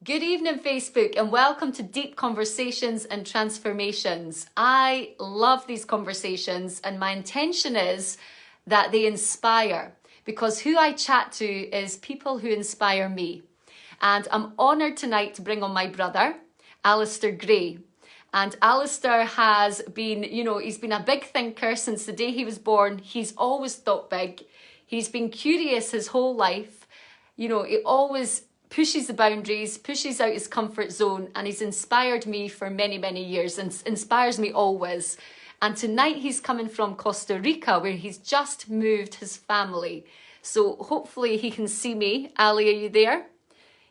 Good evening, Facebook, and welcome to Deep Conversations and Transformations. I love these conversations, and my intention is that they inspire, because who I chat to is people who inspire me. And I'm honoured tonight to bring on my brother, Alister Gray. And Alister has been, he's been a big thinker since the day he was born. He's always thought big. He's been curious his whole life. He always pushes the boundaries, pushes out his comfort zone, and he's inspired me for many, many years and inspires me always. And tonight he's coming from Costa Rica, where he's just moved his family. So hopefully he can see me. Ali, are you there?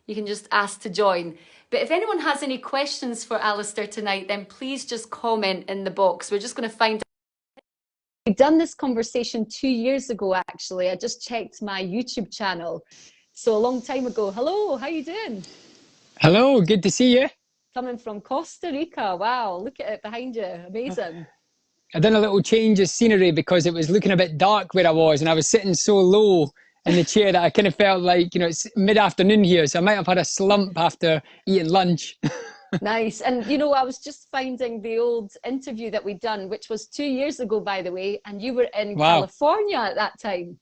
You can just ask to join. But if anyone has any questions for Alister tonight, then please just comment in the box. We're just going to find out. We've done this conversation 2 years ago, actually. I just checked my YouTube channel. So a long time ago. Hello, how you doing? Hello, good to see you. Coming from Costa Rica. Wow, look at it behind you. Amazing. I done a little change of scenery because it was looking a bit dark where I was, and I was sitting so low in the chair that I kind of felt like, it's mid-afternoon here, so I might have had a slump after eating lunch. Nice. And I was just finding the old interview that we'd done, which was 2 years ago, by the way, and you were in California at that time.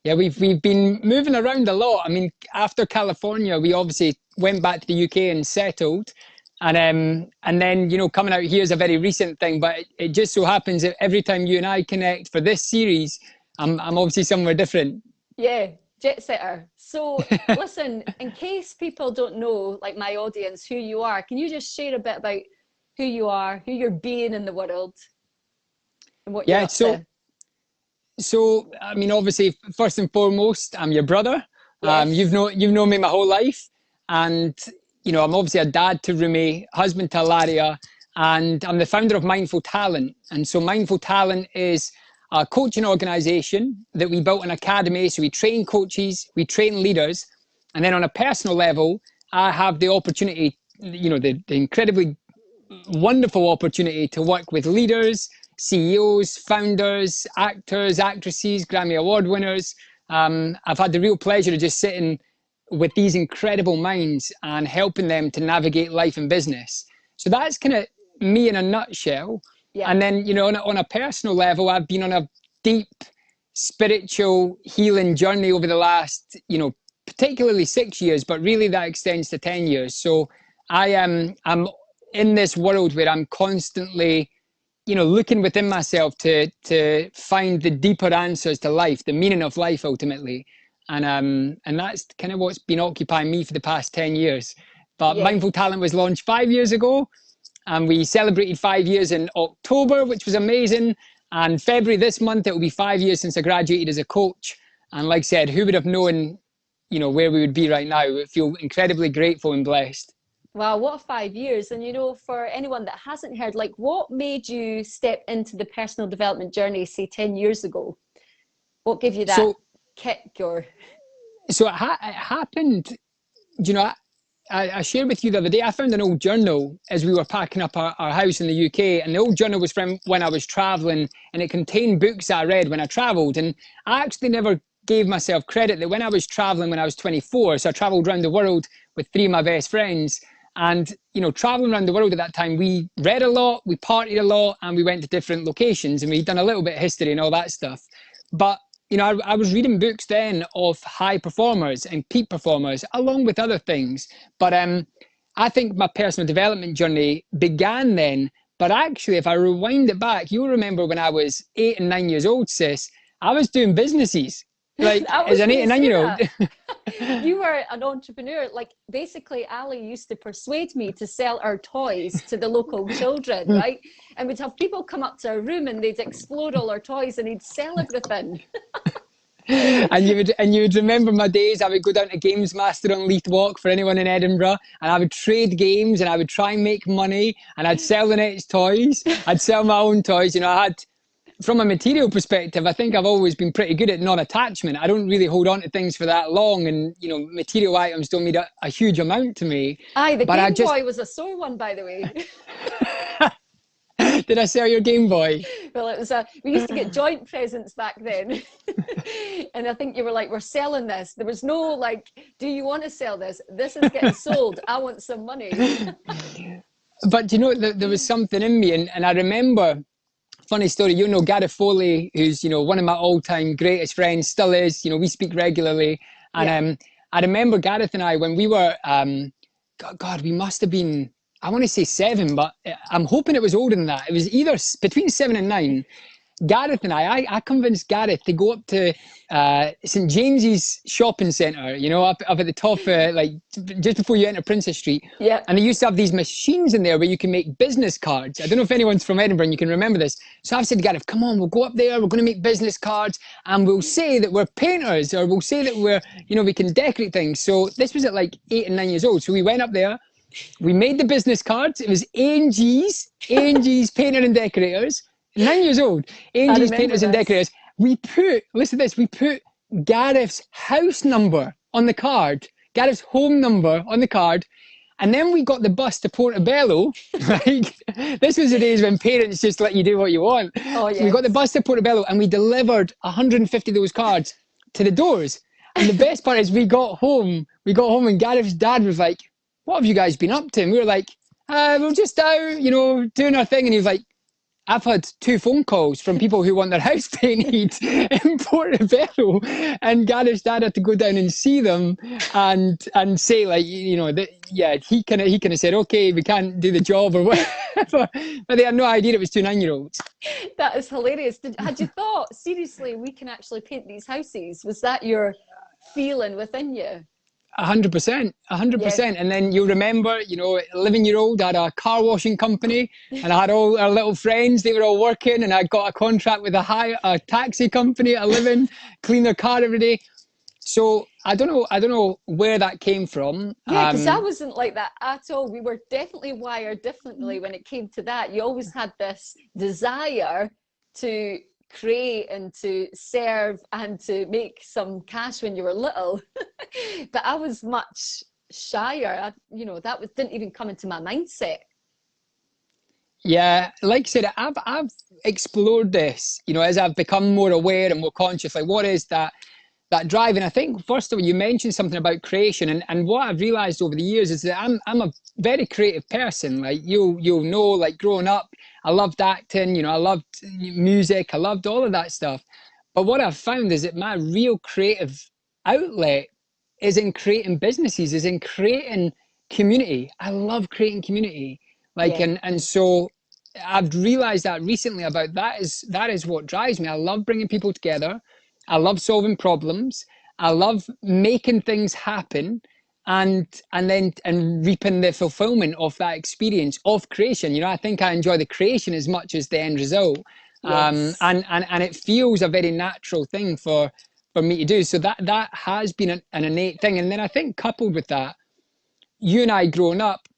Yeah, we've been moving around a lot. I mean, after California, we obviously went back to the UK and settled. And then, coming out here is a very recent thing, but it just so happens that every time you and I connect for this series, I'm obviously somewhere different. Yeah, jet setter. So listen, in case people don't know, like my audience, who you are, can you just share a bit about who you are, who you're being in the world, and what you're up to? So, I mean, obviously, first and foremost, I'm your brother. Yes. You've known me my whole life. And, I'm obviously a dad to Rumi, husband to Ilaria, and I'm the founder of Mindful Talent. And so Mindful Talent is a coaching organization that we built an academy. So we train coaches, we train leaders. And then on a personal level, I have the opportunity, the incredibly wonderful opportunity to work with leaders, CEOs, founders, actors, actresses, Grammy Award winners. I've had the real pleasure of just sitting with these incredible minds and helping them to navigate life and business. So that's kind of me in a nutshell. Yeah. And then, on a personal level, I've been on a deep spiritual healing journey over the last, particularly 6 years, but really that extends to 10 years. So I'm in this world where I'm constantly looking within myself to find the deeper answers to life, the meaning of life ultimately. And that's kind of what's been occupying me for the past 10 years. But yeah. Mindful Talent was launched 5 years ago, and we celebrated 5 years in October, which was amazing. And February this month, it will be 5 years since I graduated as a coach. And like I said, who would have known, where we would be right now? I feel incredibly grateful and blessed. Wow, what 5 years. And for anyone that hasn't heard, like, what made you step into the personal development journey, say 10 years ago? What gave you that kick? So it happened, I shared with you the other day, I found an old journal as we were packing up our house in the UK, and the old journal was from when I was traveling, and it contained books that I read when I traveled. And I actually never gave myself credit that when I was traveling when I was 24, so I traveled around the world with 3 of my best friends. And, traveling around the world at that time, we read a lot, we partied a lot, and we went to different locations, and we'd done a little bit of history and all that stuff. But, I was reading books then of high performers and peak performers, along with other things. But I think my personal development journey began then. But actually, if I rewind it back, you'll remember when I was 8 and 9 years old, sis, I was doing businesses. Like, as an 8 and 9 year old. You were an entrepreneur. Like, basically, Ali used to persuade me to sell our toys to the local children, right? And we'd have people come up to our room and they'd explode all our toys and he'd sell everything. And you would remember my days. I would go down to Games Master on Leith Walk for anyone in Edinburgh, and I would trade games and I would try and make money, and I'd sell the next toys. I'd sell my own toys. I had, from a material perspective, I think I've always been pretty good at non-attachment. I don't really hold on to things for that long, and material items don't mean a huge amount to me. Aye, the Game Boy was a sore one, by the way. Did I sell your Game Boy? Well, it was we used to get joint presents back then. And I think you were like, we're selling this. There was no like, do you want to sell this? This is getting sold. I want some money. But you know, there was something in me, and I remember, funny story, you know, Gareth Foley, who's, you know, one of my all-time greatest friends, still is, you know, we speak regularly. And I remember Gareth and I, when we were, God, we must have been, I want to say 7, but I'm hoping it was older than that. It was either between 7 and 9. Gareth and I convinced Gareth to go up to St James's shopping centre, you know, up at the top, like just before you enter Princess Street. Yeah. And they used to have these machines in there where you can make business cards. I don't know if anyone's from Edinburgh and you can remember this. So I've said to Gareth, come on, we'll go up there, we're going to make business cards, and we'll say that we're painters, or we'll say that we're, you know, we can decorate things. So this was at like 8 and 9 years old. So we went up there, we made the business cards. It was A&G's Painter and Decorators. 9 years old, A&G's Painters and Decorators. We put, listen to this, we put Gareth's house number on the card, Gareth's home number on the card, and then we got the bus to Portobello. Like, this was the days when parents just let you do what you want. Oh, yes. So we got the bus to Portobello and we delivered 150 of those cards to the doors. And the best part is we got home and Gareth's dad was like, what have you guys been up to? And we were like, we're just out, you know, doing our thing. And he was like, I've had 2 phone calls from people who want their house painted in Portobello, and Gareth's dad had to go down and see them and say, like, you know, that, yeah, he kind of said, okay, we can't do the job or whatever, but they had no idea it was 2 9-year-olds. That is hilarious. Had you thought, seriously, we can actually paint these houses? Was that your feeling within you? 100%. Yeah. And then you remember, you know, 11-year-old had a car washing company, and I had all our little friends, they were all working, and I got a contract with a taxi company at 11, clean their car every day. So I don't know where that came from. Yeah, because I wasn't like that at all. We were definitely wired differently when it came to that. You always had this desire to create and to serve and to make some cash when you were little. But I was much shyer. You know, didn't even come into my mindset. Yeah, like I said, I've explored this, you know, as I've become more aware and more conscious, like what is that drive. And I think, first of all, you mentioned something about creation, and what I've realized over the years is that I'm a very creative person. Like you'll know, like growing up, I loved acting, you know, I loved music, I loved all of that stuff. But what I've found is that my real creative outlet is in creating businesses, is in creating community. I love creating community. Like, Yeah. and so I've realized that recently about that is what drives me. I love bringing people together. I love solving problems. I love making things happen, and reaping the fulfillment of that experience of creation. You know, I think I enjoy the creation as much as the end result. Yes. And it feels a very natural thing for me to do. So that has been an innate thing. And then I think coupled with that, you and I growing up,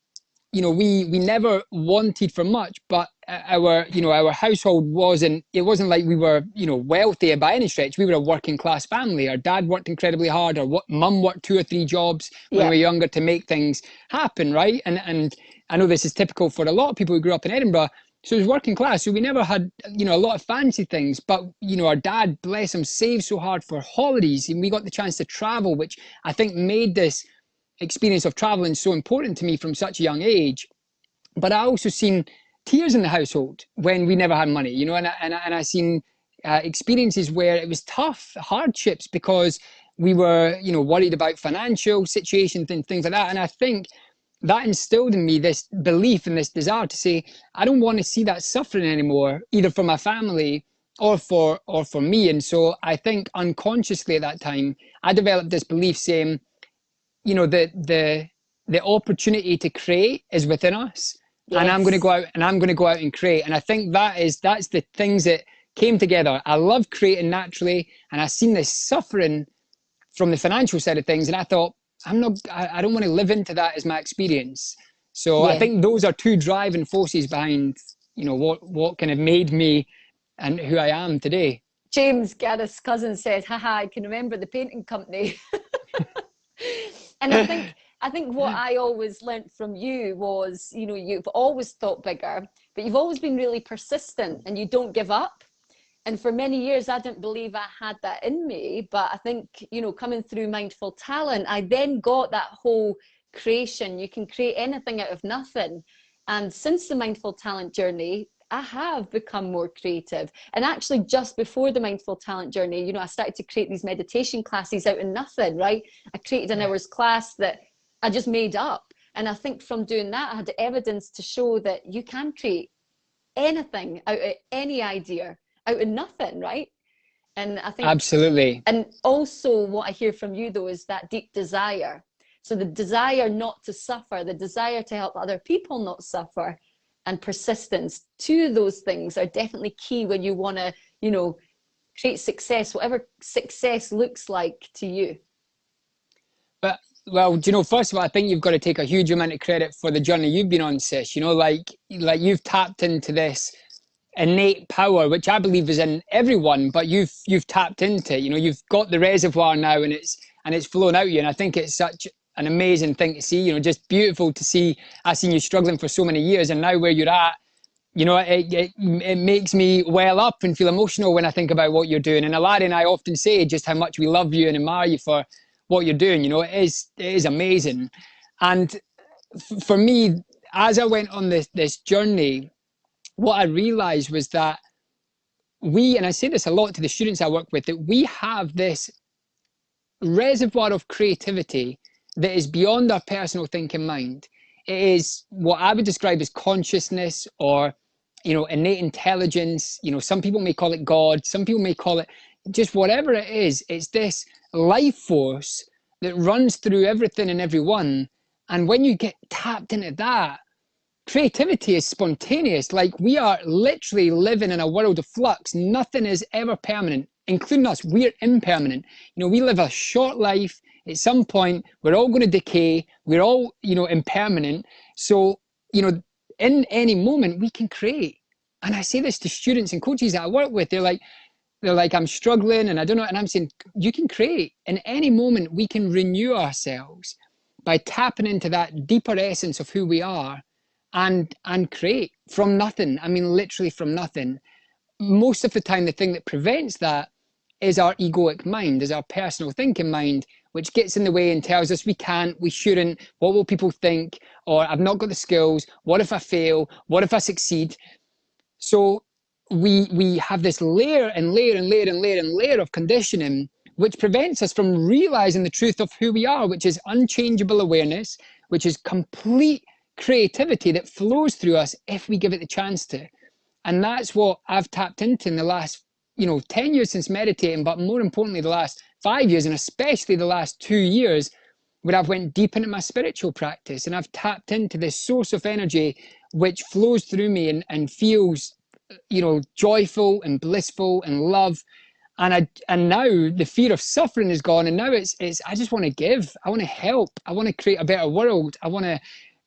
you know, we never wanted for much, but our household wasn't like we were, you know, wealthy by any stretch. We were a working class family. Our dad worked incredibly hard. Our mum worked 2 or 3 jobs when we were younger to make things happen, right? And I know this is typical for a lot of people who grew up in Edinburgh. So it was working class. So we never had, you know, a lot of fancy things, but, you know, our dad, bless him, saved so hard for holidays, and we got the chance to travel, which I think made this experience of traveling so important to me from such a young age. But I also seen tears in the household when we never had money, you know, and I seen experiences where it was tough, hardships, because we were, you know, worried about financial situations and things like that. And I think that instilled in me this belief and this desire to say, I don't want to see that suffering anymore, either for my family or for me. And so I think unconsciously at that time, I developed this belief saying, you know, the opportunity to create is within us. Yes. And I'm going to go out and create. And I think that's the things that came together. I love creating naturally, and I seen this suffering from the financial side of things, and I thought, I don't want to live into that as my experience. So I think those are 2 driving forces behind, you know, what kind of made me and who I am today. James, Gareth's cousin, said, haha, I can remember the painting company. And I think what I always learnt from you was, you know, you've always thought bigger, but you've always been really persistent and you don't give up. And for many years, I didn't believe I had that in me. But I think, you know, coming through Mindful Talent, I then got that whole creation. You can create anything out of nothing. And since the Mindful Talent journey, I have become more creative. And actually, just before the Mindful Talent journey, you know, I started to create these meditation classes out of nothing, right? I created an hour's class that I just made up. And I think from doing that, I had the evidence to show that you can create anything out of any idea, out of nothing, right? And I think absolutely. And also what I hear from you though is that deep desire. So the desire not to suffer, the desire to help other people not suffer, and persistence. Two of those things are definitely key when you want to, you know, create success, whatever success looks like to you. But well, do you know, first of all, I think you've got to take a huge amount of credit for the journey you've been on, sis. You know, like you've tapped into this innate power, which I believe is in everyone, but you've tapped into it. You know, you've got the reservoir now, and it's flown out you. And I think it's such an amazing thing to see. You know, just beautiful to see. I've seen you struggling for so many years, and now where you're at, you know, it makes me well up and feel emotional when I think about what you're doing. And Alari and I often say just how much we love you and admire you for what you're doing. You know, it is amazing. And for me, as I went on this journey, what I realized was that and I say this a lot to the students I work with, that we have this reservoir of creativity that is beyond our personal thinking mind. It is what I would describe as consciousness, or, you know, innate intelligence. You know, some people may call it God, some people may call it just whatever it is. It's this life force that runs through everything and everyone. And when you get tapped into that, creativity is spontaneous. Like, we are literally living in a world of flux. Nothing is ever permanent, including us. We're impermanent. You know, we live a short life. At some point, we're all going to decay. We're all, you know, impermanent. So, you know, in any moment, we can create. And I say this to students and coaches that I work with. They're like, I'm struggling and I don't know. And I'm saying, you can create. In any moment, we can renew ourselves by tapping into that deeper essence of who we are, and create from nothing. I mean, literally from nothing. Most of the time, the thing that prevents that is our egoic mind, is our personal thinking mind, which gets in the way and tells us we can't, we shouldn't, what will people think, or I've not got the skills, what if I fail, what if I succeed? So we have this layer and layer and layer and layer and layer of conditioning, which prevents us from realizing the truth of who we are, which is unchangeable awareness, which is complete creativity that flows through us if we give it the chance to. And that's what I've tapped into in the last, you know, 10 years since meditating, but more importantly, the last 5 years, and especially the last 2 years, where I've went deep into my spiritual practice, and I've tapped into this source of energy which flows through me and feels, you know, joyful and blissful and love. And now the fear of suffering is gone, and now it's I just want to give. I want to help. I want to create a better world. I want to,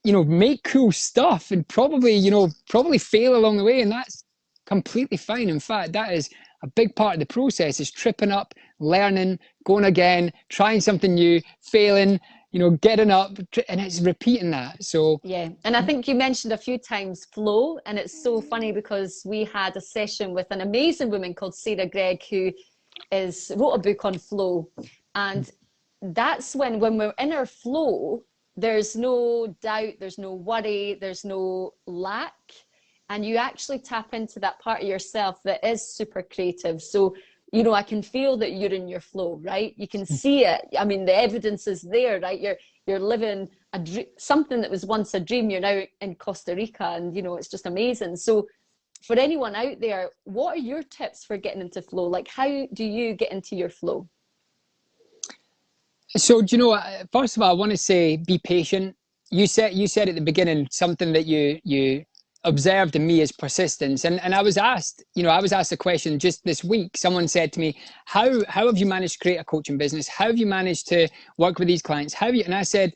you know, make cool stuff, and probably fail along the way, and that's completely fine. In fact, that is a big part of the process, is tripping up, learning, going again, trying something new, failing, you know, getting up, and it's repeating that. So yeah. And I think you mentioned a few times flow, and it's so funny because we had a session with an amazing woman called Sarah Gregg, who wrote a book on flow. And that's when we're in our flow, there's no doubt, there's no worry, there's no lack. And you actually tap into that part of yourself that is super creative. So, you know, I can feel that you're in your flow, right? You can see it. I mean, the evidence is there, right? You're living something that was once a dream. You're now in Costa Rica, and, you know, it's just amazing. So for anyone out there, what are your tips for getting into flow? Like, how do you get into your flow? So, do you know, first of all, I want to say, be patient. You said at the beginning something that you observed in me is persistence. And I was asked a question just this week. Someone said to me, how have you managed to create a coaching business? How have you managed to work with these clients? And I said,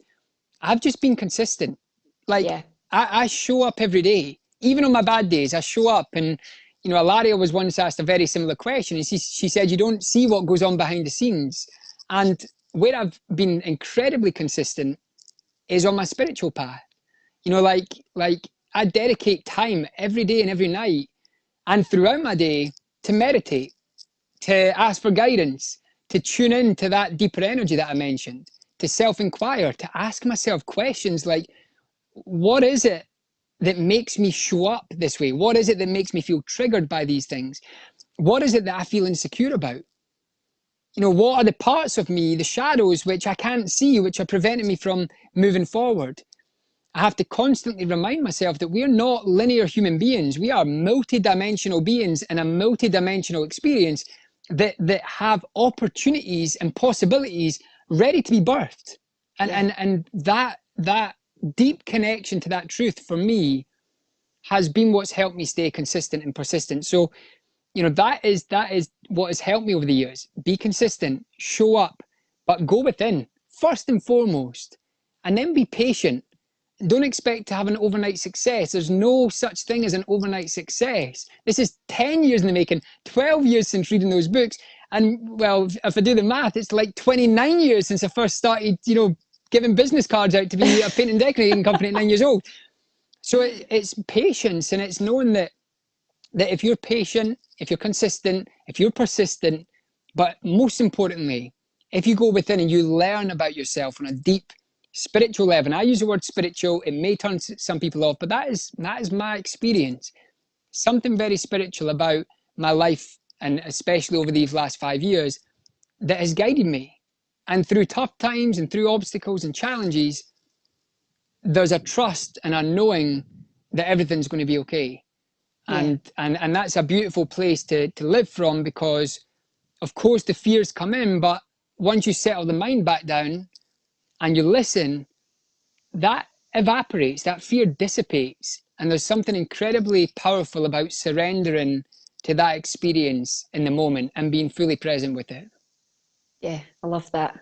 I've just been consistent. Like, yeah. I show up every day. Even on my bad days, I show up. And, you know, Alaria was once asked a very similar question. And she said, you don't see what goes on behind the scenes. And where I've been incredibly consistent is on my spiritual path. You know, like I dedicate time every day and every night and throughout my day to meditate, to ask for guidance, to tune in to that deeper energy that I mentioned, to self-inquire, to ask myself questions like, what is it that makes me show up this way? What is it that makes me feel triggered by these things? What is it that I feel insecure about? You know, what are the parts of me, the shadows, which I can't see, which are preventing me from moving forward? I have to constantly remind myself that we're not linear human beings. We are multi-dimensional beings in a multi-dimensional experience that have opportunities and possibilities ready to be birthed. And that deep connection to that truth for me has been what's helped me stay consistent and persistent. So, you know, that is what has helped me over the years. Be consistent, show up, but go within first and foremost, and then be patient. Don't expect to have an overnight success. There's no such thing as an overnight success. This is 10 years in the making, 12 years since reading those books. And well, if I do the math, it's like 29 years since I first started, you know, giving business cards out to be a paint and decorating company at 9 years old. So it's patience, and it's knowing that if you're patient, if you're consistent, if you're persistent, but most importantly, if you go within and you learn about yourself on a deep spiritual level. And I use the word spiritual, it may turn some people off, but that is my experience. Something very spiritual about my life, and especially over these last 5 years, that has guided me. And through tough times and through obstacles and challenges, there's a trust and a knowing that everything's going to be okay. Yeah. And that's a beautiful place to live from, because of course the fears come in, but once you settle the mind back down and you listen, that evaporates, that fear dissipates. And there's something incredibly powerful about surrendering to that experience in the moment and being fully present with it. Yeah, I love that.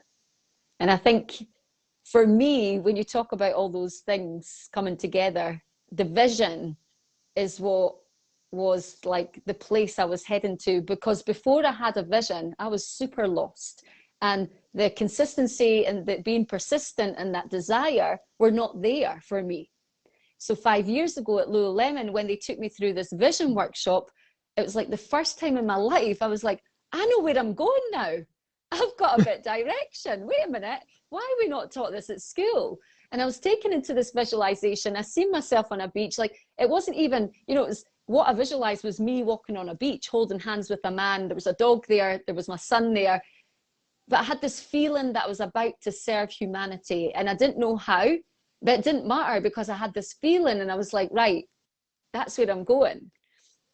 And I think for me, when you talk about all those things coming together, the vision is what was like the place I was heading to, because before I had a vision, I was super lost. And the consistency and the being persistent and that desire were not there for me. So 5 years ago at Lululemon, when they took me through this vision workshop, it was like the first time in my life I was like, I know where I'm going now. I've got a bit of direction. Wait a minute, why are we not taught this at school? And I was taken into this visualization. I seen myself on a beach. Like, it wasn't even, you know, it was, what I visualized was me walking on a beach, holding hands with a man. There was a dog there. There was my son there. But I had this feeling that I was about to serve humanity, and I didn't know how, but it didn't matter because I had this feeling, and I was like, right, that's where I'm going.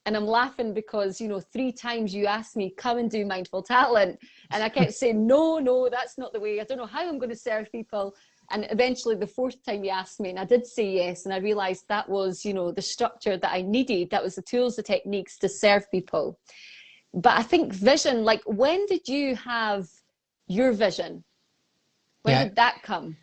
And I'm laughing because, you know, 3 times you asked me, come and do mindful talent. And I kept saying, no, that's not the way. I don't know how I'm going to serve people. And eventually the 4th time you asked me, and I did say yes. And I realized that was, you know, the structure that I needed. That was the tools, the techniques to serve people. But I think vision, like, when did you have your vision? When did that come?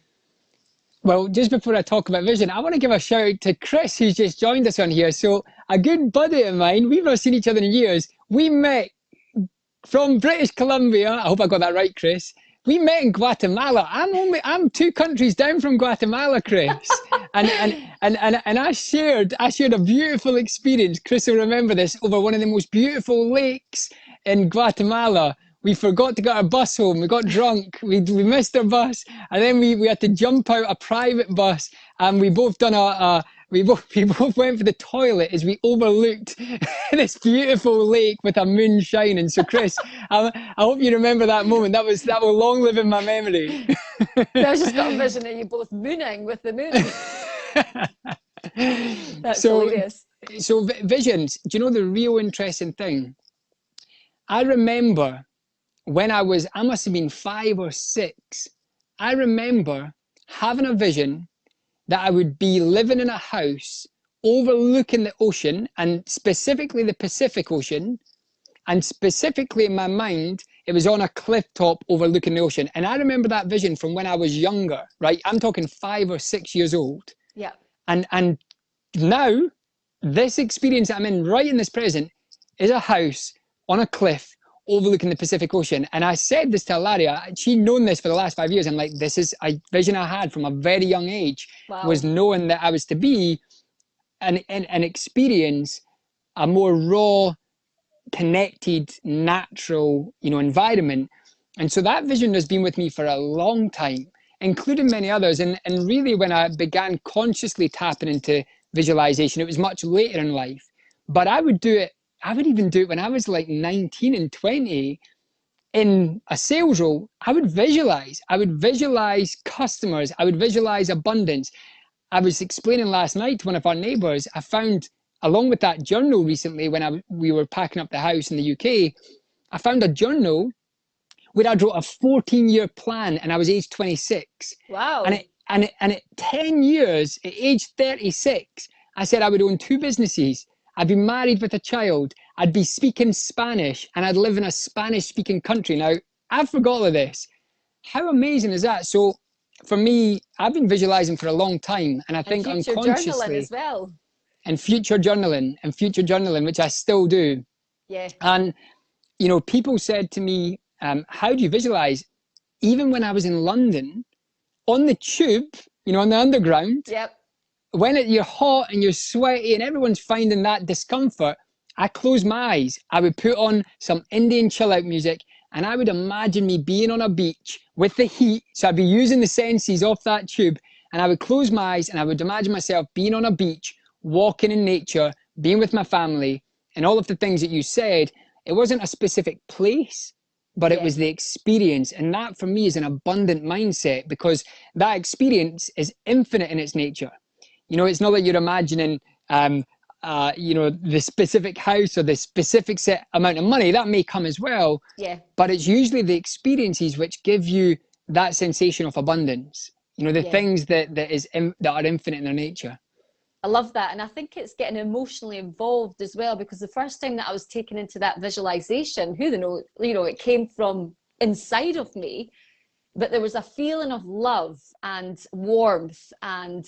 Well, just before I talk about vision, I want to give a shout out to Chris, who's just joined us on here. So a good buddy of mine, we've not seen each other in years. We met from British Columbia. I hope I got that right, Chris. We met in Guatemala. I'm 2 countries down from Guatemala, Chris. and I shared a beautiful experience. Chris will remember this, over one of the most beautiful lakes in Guatemala. We forgot to get our bus home. We got drunk. We missed our bus, and then we had to jump out a private bus, and we both done we both went for the toilet as we overlooked this beautiful lake with a moon shining. So Chris, I hope you remember that moment. That will long live in my memory. I was just got a vision of you both mooning with the moon. That's hilarious. So visions. Do you know the real interesting thing? I remember when I must have been 5 or 6, I remember having a vision that I would be living in a house overlooking the ocean, and specifically the Pacific Ocean, and specifically in my mind, it was on a cliff top overlooking the ocean. And I remember that vision from when I was younger, right? I'm talking 5 or 6 years old. Yeah. And now, this experience that I'm in right in this present is a house on a cliff overlooking the Pacific Ocean. And I said this to Ilaria, she'd known this for the last 5 years. I'm like, this is a vision I had from a very young age. Wow. Was knowing that I was to be and experience a more raw, connected, natural, environment. And so that vision has been with me for a long time, including many others. And really, when I began consciously tapping into visualization, it was much later in life. But I would even do it when I was like 19 and 20 in a sales role. I would visualize customers. I would visualize abundance. I was explaining last night to one of our neighbors, I found, along with that journal recently, when we were packing up the house in the UK, I found a journal where I wrote a 14-year plan, and I was age 26. Wow. And at 10 years, at age 36, I said I would own 2 businesses. I'd be married with a child. I'd be speaking Spanish, and I'd live in a Spanish-speaking country. Now, I've forgot all of this. How amazing is that? So, for me, I've been visualizing for a long time, and I think unconsciously. Journaling as well. And future journaling, which I still do. Yeah. And, people said to me, how do you visualize? Even when I was in London, on the tube, on the underground, yep. When you're hot and you're sweaty and everyone's finding that discomfort, I close my eyes. I would put on some Indian chill out music, and I would imagine me being on a beach with the heat. So I'd be using the senses off that tube, and I would close my eyes and I would imagine myself being on a beach, walking in nature, being with my family, and all of the things that you said. It wasn't a specific place, but it was the experience. And that for me is an abundant mindset, because that experience is infinite in its nature. It's not that you're imagining, the specific house or the specific set amount of money. That may come as well. Yeah. But it's usually the experiences which give you that sensation of abundance. Things that are infinite in their nature. I love that. And I think it's getting emotionally involved as well, because the first time that I was taken into that visualization, it came from inside of me, but there was a feeling of love and warmth and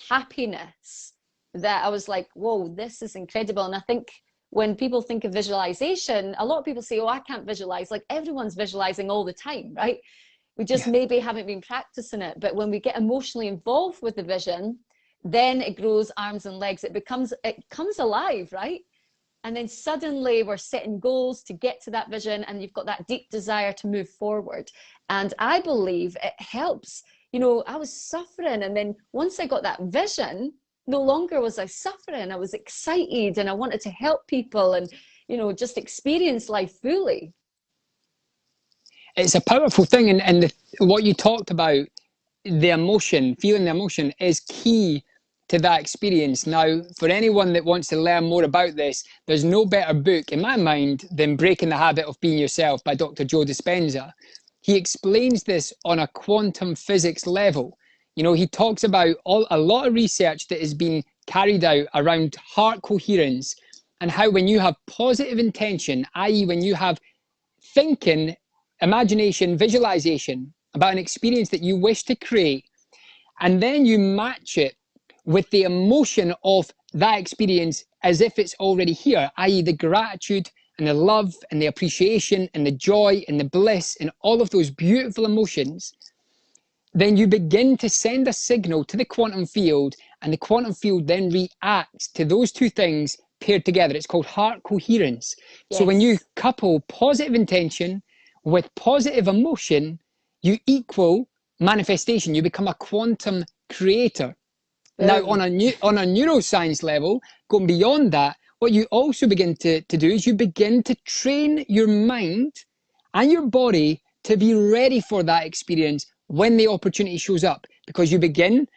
happiness that I was like, whoa, this is incredible. And I think when people think of visualization, a lot of people say, oh, I can't visualize. Like, everyone's visualizing all the time, right? We just maybe haven't been practicing it. But when we get emotionally involved with the vision, then it grows arms and legs. It comes alive, right? And then suddenly we're setting goals to get to that vision, and you've got that deep desire to move forward. And I believe it helps. I was suffering, and then once I got that vision, no longer was I suffering. I was excited, and I wanted to help people and, just experience life fully. It's a powerful thing. And what you talked about, the emotion, feeling the emotion, is key to that experience. Now, for anyone that wants to learn more about this, there's no better book in my mind than Breaking the Habit of Being Yourself by Dr. Joe Dispenza. He explains this on a quantum physics level. He talks about a lot of research that has been carried out around heart coherence, and how when you have positive intention, i.e. when you have thinking, imagination, visualization about an experience that you wish to create, and then you match it with the emotion of that experience as if it's already here, i.e. the gratitude and the love and the appreciation and the joy and the bliss and all of those beautiful emotions, then you begin to send a signal to the quantum field, and the quantum field then reacts to those two things paired together. It's called heart coherence. Yes. So when you couple positive intention with positive emotion, you equal manifestation. You become a quantum creator. Now, on a neuroscience level, going beyond that, what you also begin to do is you begin to train your mind and your body to be ready for that experience when the opportunity shows up, because you begin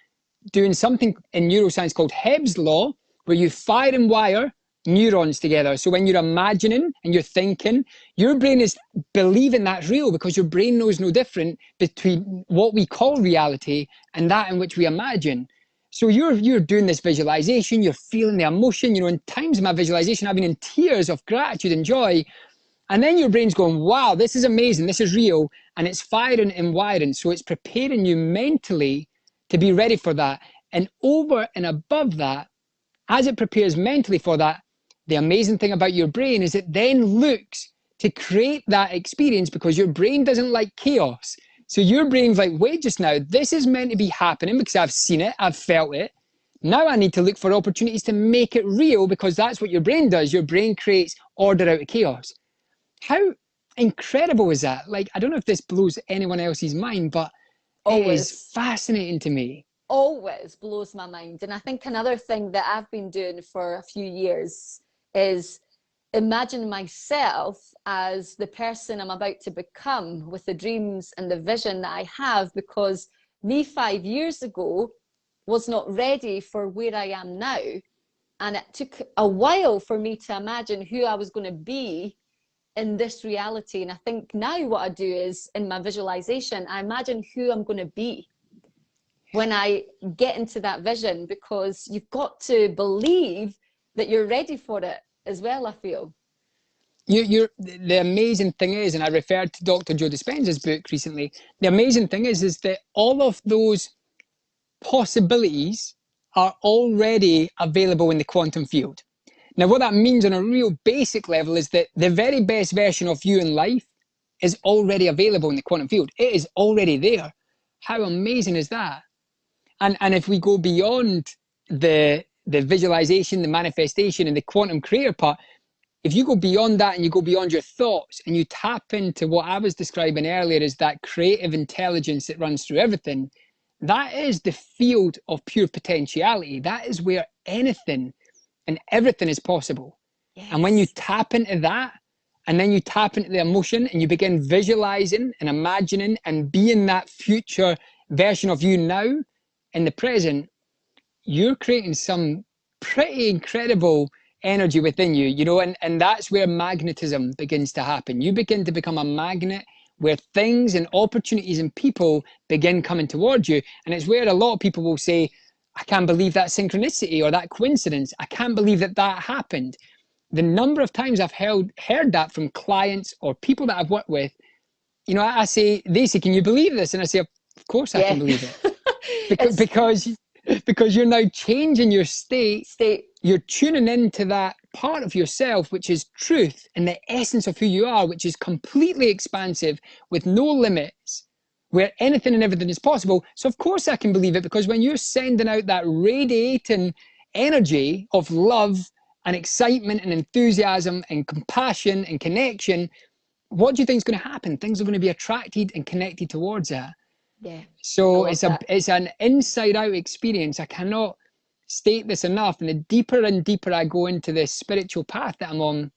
doing something in neuroscience called Hebb's law, where you fire and wire neurons together. So when you're imagining and you're thinking, your brain is believing that's real, because your brain knows no different between what we call reality and that in which we imagine. So you're doing this visualization, you're feeling the emotion. In times of my visualization, I've been in tears of gratitude and joy. And then your brain's going, wow, this is amazing, this is real. And it's firing and wiring. So it's preparing you mentally to be ready for that. And over and above that, as it prepares mentally for that, the amazing thing about your brain is it then looks to create that experience, because your brain doesn't like chaos. So your brain's like, wait just now, this is meant to be happening because I've seen it, I've felt it. Now I need to look for opportunities to make it real, because that's what your brain does. Your brain creates order out of chaos. How incredible is that? Like, I don't know if this blows anyone else's mind, but it is fascinating to me. Always blows my mind. And I think another thing that I've been doing for a few years is imagine myself as the person I'm about to become, with the dreams and the vision that I have, because me 5 years ago was not ready for where I am now. And it took a while for me to imagine who I was going to be in this reality. And I think now what I do is, in my visualization, I imagine who I'm going to be when I get into that vision, because you've got to believe that you're ready for it as well, I feel. The amazing thing is, and I referred to Dr. Joe Dispenza's book recently, the amazing thing is that all of those possibilities are already available in the quantum field. Now, what that means on a real basic level is that the very best version of you in life is already available in the quantum field. It is already there. How amazing is that? And if we go beyond the visualization, the manifestation, and the quantum creator part, if you go beyond that and you go beyond your thoughts and you tap into what I was describing earlier as that creative intelligence that runs through everything, that is the field of pure potentiality. That is where anything and everything is possible. Yes. And when you tap into that, and then you tap into the emotion and you begin visualizing and imagining and being that future version of you now in the present, you're creating some pretty incredible energy within you, you know, and that's where magnetism begins to happen. You begin to become a magnet where things and opportunities and people begin coming towards you. And it's where a lot of people will say, I can't believe that synchronicity or that coincidence. I can't believe that that happened. The number of times I've heard that from clients or people that I've worked with, you know, they say, can you believe this? And I say, of course I can believe it. because you're now changing your state. You're tuning into that part of yourself, which is truth and the essence of who you are, which is completely expansive with no limits, where anything and everything is possible. So of course I can believe it, because when you're sending out that radiating energy of love and excitement and enthusiasm and compassion and connection, what do you think is going to happen? Things are going to be attracted and connected towards that. Yeah. So it's an inside out experience. I cannot state this enough. And the deeper and deeper I go into this spiritual path that I'm on,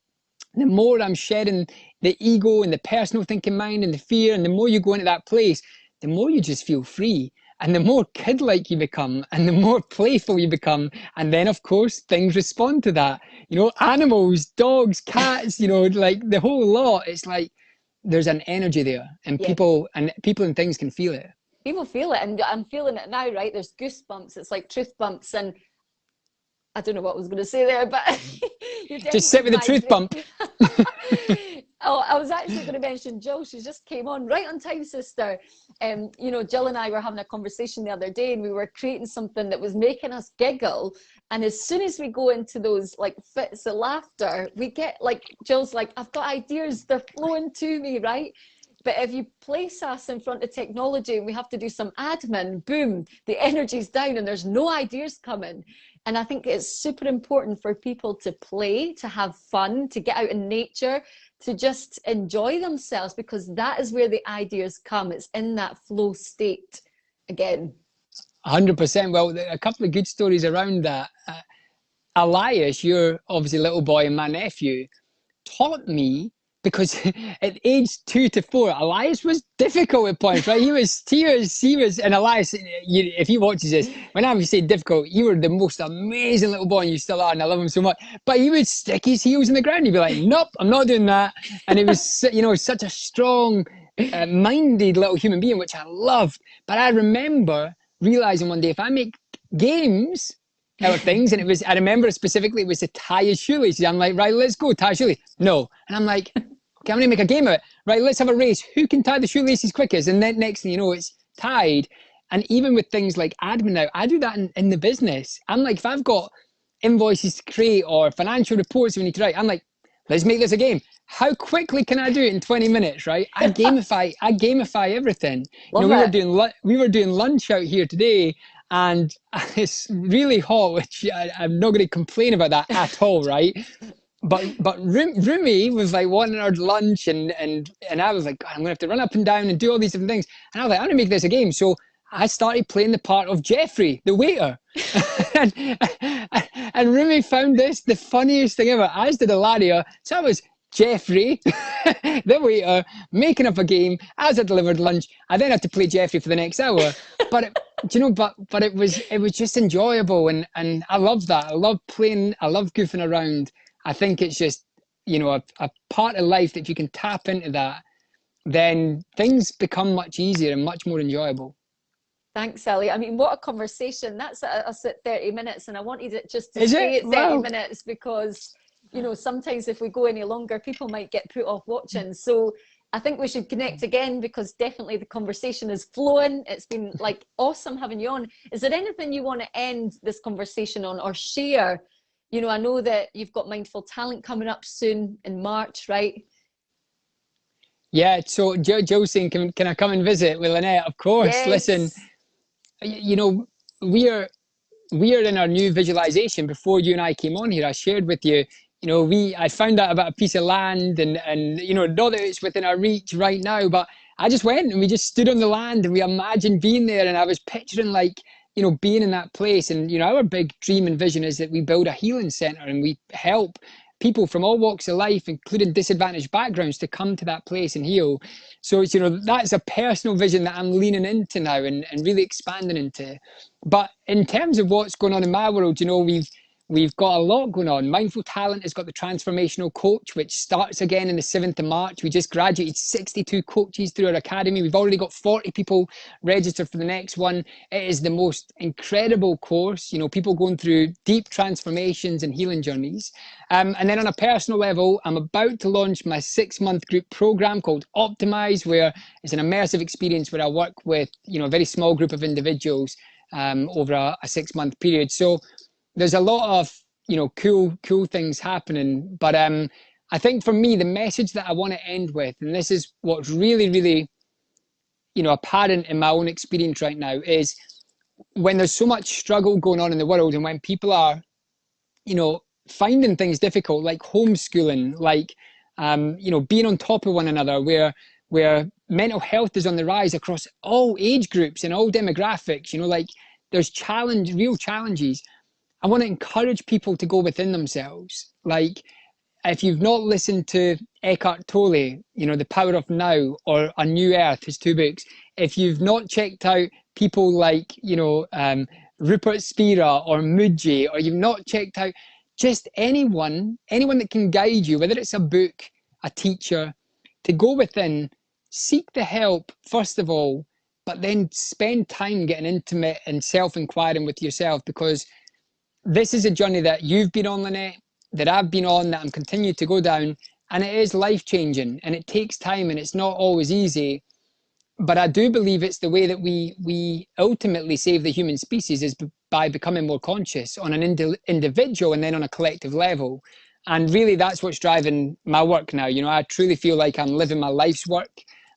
the more I'm shedding the ego and the personal thinking mind and the fear. And the more you go into that place, the more you just feel free. And the more kid-like you become, and the more playful you become. And then, of course, things respond to that. You know, animals, dogs, cats, you know, like the whole lot. It's like there's an energy there, and people and things can feel it. People feel it, and I'm feeling it now, right? There's goosebumps. It's like truth bumps, and I don't know what I was going to say there, but just sit with the truth bump. Oh, I was actually going to mention Jill. She just came on right on time, sister. You know, Jill and I were having a conversation the other day, and we were creating something that was making us giggle. And as soon as we go into those like fits of laughter, we get like, Jill's like, I've got ideas, they're flowing to me, right? But if you place us in front of technology and we have to do some admin, boom, the energy's down and there's no ideas coming. And I think it's super important for people to play, to have fun, to get out in nature, to just enjoy themselves, because that is where the ideas come. It's in that flow state again. 100%. Well, a couple of good stories around that. Elias, your obviously little boy and my nephew, taught me, because at age 2 to 4, Elias was difficult at points, right? He was, and Elias, if he watches this, whenever you say difficult, you were the most amazing little boy, and you still are, and I love him so much. But he would stick his heels in the ground. He'd be like, nope, I'm not doing that. And it was, you know, such a strong minded little human being, which I loved. But I remember realizing one day, if I make games out of things, and it was, I remember specifically, it was to tie his shoelaces. I'm like, right, let's go tie shoelaces. No. And I'm like, okay, I'm gonna make a game of it. Right, let's have a race. Who can tie the shoelaces quickest? And then next thing you know, it's tied. And even with things like admin now, I do that in the business. I'm like, if I've got invoices to create or financial reports we need to write, I'm like, let's make this a game. How quickly can I do it in 20 minutes, right? I gamify everything. You know, we were doing lunch out here today, and it's really hot, which I'm not going to complain about that at all, right? But Rumi was like wanting our lunch, and I was like, God, I'm gonna have to run up and down and do all these different things. And I was like, I'm gonna make this a game. So I started playing the part of Jeffrey, the waiter. and Rumi found this the funniest thing ever, as did Ilaria. So I was Jeffrey, the waiter, making up a game as I delivered lunch. I then had to play Jeffrey for the next hour. But it was just enjoyable, and I love that. I love playing, I love goofing around. I think it's just, a part of life that if you can tap into that, then things become much easier and much more enjoyable. Thanks, Sally. I mean, what a conversation. That's us at 30 minutes, and I wanted it just to Is stay it? at 30 Wow. minutes because, sometimes if we go any longer, people might get put off watching. So I think we should connect again because definitely the conversation is flowing. It's been like awesome having you on. Is there anything you want to end this conversation on or share? I know that you've got Mindful Talent coming up soon in March, right? Yeah, so Joe's saying, can I come and visit with Lynette? Of course. Listen, Yes. you know, we are in our new visualization. Before you and I came on here, I shared with you, I found out about a piece of land, and not that it's within our reach right now, but I just went and we just stood on the land and we imagined being there, and I was picturing like, being in that place. And our big dream and vision is that we build a healing center and we help people from all walks of life, including disadvantaged backgrounds, to come to that place and heal. So it's, that's a personal vision that I'm leaning into now and really expanding into. But in terms of what's going on in my world, we've got a lot going on. Mindful Talent has got the Transformational Coach, which starts again on the 7th of March. We just graduated 62 coaches through our academy. We've already got 40 people registered for the next one. It is the most incredible course, people going through deep transformations and healing journeys. And then on a personal level, I'm about to launch my 6-month group program called Optimize, where it's an immersive experience where I work with, a very small group of individuals over a 6-month period. So there's a lot of cool things happening, but I think for me the message that I want to end with, and this is what's really apparent in my own experience right now, is when there's so much struggle going on in the world, and when people are finding things difficult, like homeschooling, like being on top of one another, where mental health is on the rise across all age groups and all demographics, like there's real challenges. I want to encourage people to go within themselves. Like, if you've not listened to Eckhart Tolle, The Power of Now, or A New Earth, his 2 books, if you've not checked out people like, Rupert Spira or Muji, or you've not checked out just anyone that can guide you, whether it's a book, a teacher, to go within, seek the help, first of all, but then spend time getting intimate and self-inquiring with yourself, because this is a journey that you've been on, Lynette, that I've been on, that I'm continuing to go down, and it is life-changing, and it takes time, and it's not always easy. But I do believe it's the way that we ultimately save the human species, is by becoming more conscious on an individual and then on a collective level. And really, that's what's driving my work now. I truly feel like I'm living my life's work.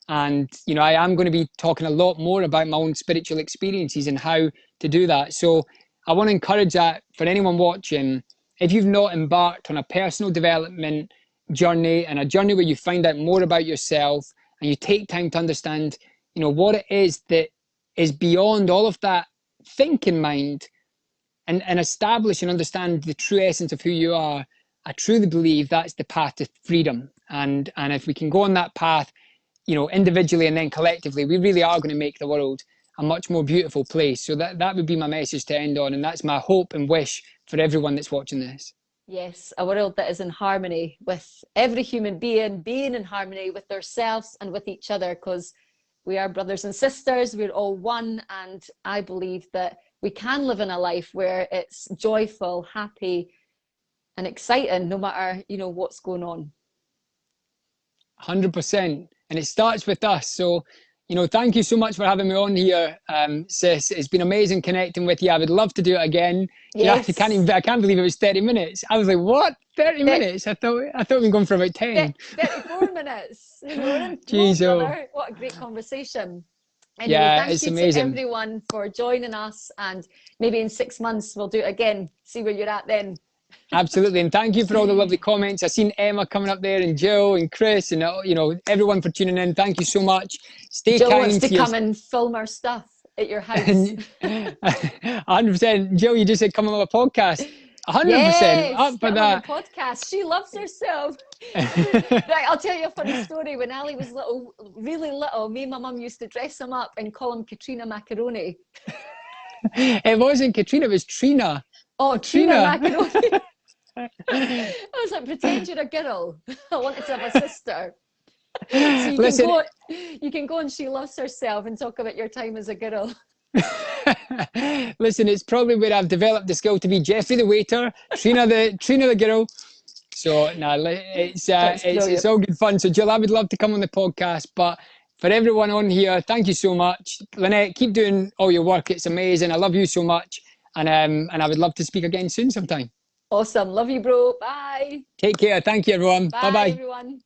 And, I am going to be talking a lot more about my own spiritual experiences and how to do that. So I want to encourage that for anyone watching. If you've not embarked on a personal development journey, and a journey where you find out more about yourself and you take time to understand, what it is that is beyond all of that thinking mind, and establish and understand the true essence of who you are, I truly believe that's the path to freedom. And if we can go on that path, individually and then collectively, we really are going to make the world a much more beautiful place. So that would be my message to end on, and that's my hope and wish for everyone that's watching this. Yes, a world that is in harmony with every human being in harmony with themselves and with each other, because we are brothers and sisters, we're all one. And I believe that we can live in a life where it's joyful, happy, and exciting, no matter, what's going on. 100%. And it starts with us. So, thank you so much for having me on here, sis. It's been amazing connecting with you. I would love to do it again. Yes. I can't believe it was 30 minutes. I was like, what? 30 minutes? I thought we'd been going for about 10. 34 minutes. We're in Jeez, brother. What a great conversation. Anyway, Yeah, thank it's you to amazing. everyone for joining us, and maybe in 6 months we'll do it again, see where you're at then. Absolutely, and thank you for all the lovely comments. I've seen Emma coming up there, and Jill, and Chris, and everyone for tuning in. Thank you so much. Stay Jill kind wants to to your... come and film our stuff at your house. 100%. Jill, you just said come on a podcast. 100% Yes, up for get her on that. the podcast. She loves herself. Right, I'll tell you a funny story. When Ali was little, really little, me and my mum used to dress him up and call him Katrina Macaroni. It wasn't Katrina, it was Trina. Oh, Trina Macaroni. I was like, pretend you're a girl. I wanted to have a sister. So you can go and she loves herself and talk about your time as a girl. Listen, it's probably where I've developed the skill to be Jeffrey the waiter, Trina the girl. So it's all good fun. So Jill, I would love to come on the podcast, but for everyone on here, thank you so much. Lynette, keep doing all your work. It's amazing. I love you so much, and I would love to speak again soon sometime. Awesome. Love you, bro. Bye. Take care. Thank you, everyone. Bye, Bye-bye. everyone.